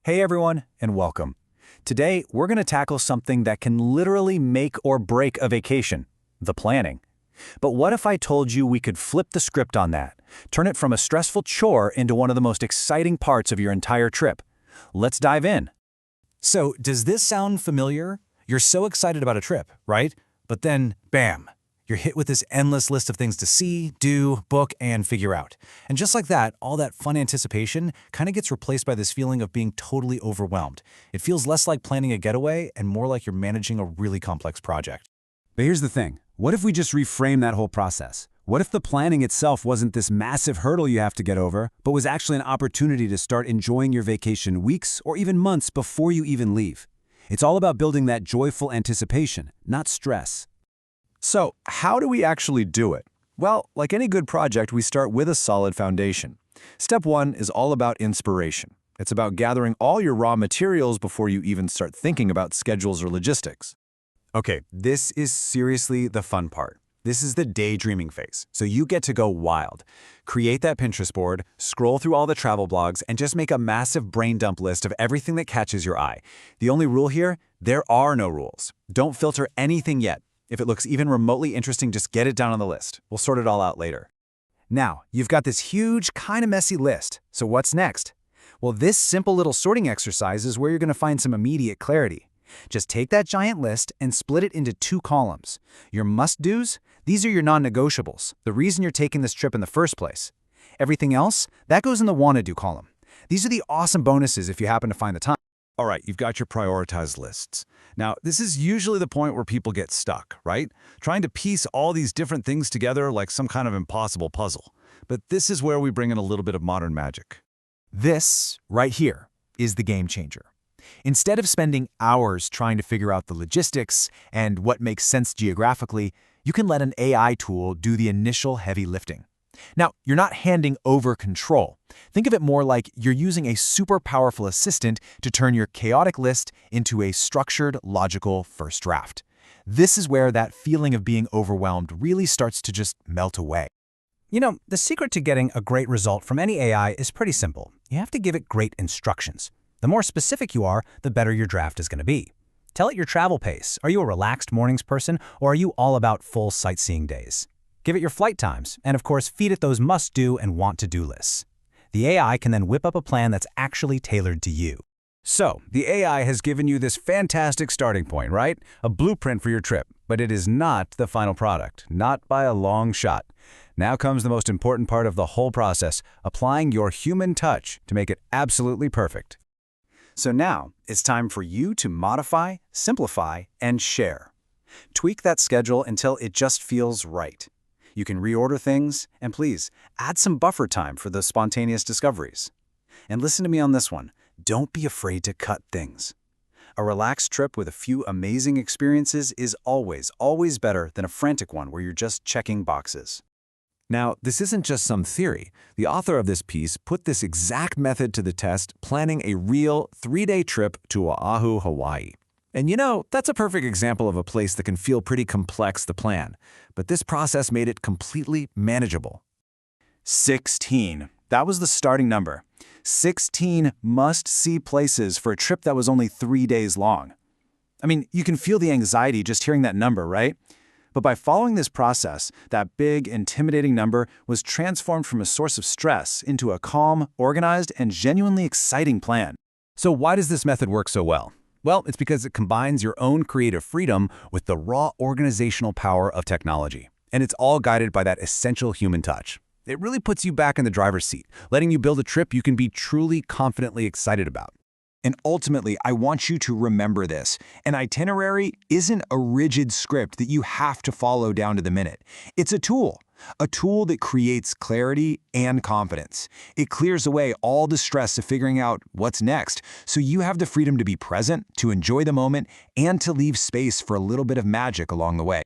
Hey everyone, and welcome. Today, we're going to tackle something that can literally make or break a vacation, the planning. But what if I told you we could flip the script on that, turn it from a stressful chore into one of the most exciting parts of your entire trip? Let's dive in. So, does this sound familiar? You're so excited about a trip, right? But then, bam, you're hit with this endless list of things to see, do, book, and figure out. And just like that, all that fun anticipation kind of gets replaced by this feeling of being totally overwhelmed. It feels less like planning a getaway and more like you're managing a really complex project. But here's the thing. What if we just reframe that whole process? What if the planning itself wasn't this massive hurdle you have to get over, but was actually an opportunity to start enjoying your vacation weeks or even months before you even leave? It's all about building that joyful anticipation, not stress. So, how do we actually do it? Well, like any good project, we start with a solid foundation. Step one is all about inspiration. It's about gathering all your raw materials before you even start thinking about schedules or logistics. Okay, this is seriously the fun part. This is the daydreaming phase, so you get to go wild. Create that Pinterest board, scroll through all the travel blogs, and just make a massive brain dump list of everything that catches your eye. The only rule here? There are no rules. Don't filter anything yet. If it looks even remotely interesting, just get it down on the list. We'll sort it all out later. Now, you've got this huge, kind of messy list. So what's next? Well, this simple little sorting exercise is where you're going to find some immediate clarity. Just take that giant list and split it into two columns. Your must-dos, these are your non-negotiables, the reason you're taking this trip in the first place. Everything else, that goes in the wanna-do column. These are the awesome bonuses if you happen to find the time. All right, you've got your prioritized lists. Now, this is usually the point where people get stuck, right? Trying to piece all these different things together like some kind of impossible puzzle. But this is where we bring in a little bit of modern magic. This, right here, is the game changer. Instead of spending hours trying to figure out the logistics and what makes sense geographically, you can let an AI tool do the initial heavy lifting. Now, you're not handing over control. Think of it more like you're using a super powerful assistant to turn your chaotic list into a structured, logical first draft. This is where that feeling of being overwhelmed really starts to just melt away. You know, the secret to getting a great result from any AI is pretty simple. You have to give it great instructions. The more specific you are, the better your draft is going to be. Tell it your travel pace. Are you a relaxed mornings person, or are you all about full sightseeing days? Give it your flight times, and of course, feed it those must-do and want-to-do lists. The AI can then whip up a plan that's actually tailored to you. So, the AI has given you this fantastic starting point, right? A blueprint for your trip, but it is not the final product, not by a long shot. Now comes the most important part of the whole process, applying your human touch to make it absolutely perfect. So now, it's time for you to modify, simplify, and share. Tweak that schedule until it just feels right. You can reorder things, and please, add some buffer time for the spontaneous discoveries. And listen to me on this one. Don't be afraid to cut things. A relaxed trip with a few amazing experiences is always, always better than a frantic one where you're just checking boxes. Now, this isn't just some theory. The author of this piece put this exact method to the test, planning a real 3-day trip to Oahu, Hawaii. And you know, that's a perfect example of a place that can feel pretty complex to plan, but this process made it completely manageable. 16. That was the starting number. 16 must-see places for a trip that was only 3 days long. I mean, you can feel the anxiety just hearing that number, right? But by following this process, that big, intimidating number was transformed from a source of stress into a calm, organized, and genuinely exciting plan. So why does this method work so well? Well, it's because it combines your own creative freedom with the raw organizational power of technology. And it's all guided by that essential human touch. It really puts you back in the driver's seat, letting you build a trip you can be truly confidently excited about. And ultimately, I want you to remember this. An itinerary isn't a rigid script that you have to follow down to the minute. It's a tool that creates clarity and confidence. It clears away all the stress of figuring out what's next, so you have the freedom to be present, to enjoy the moment, and to leave space for a little bit of magic along the way.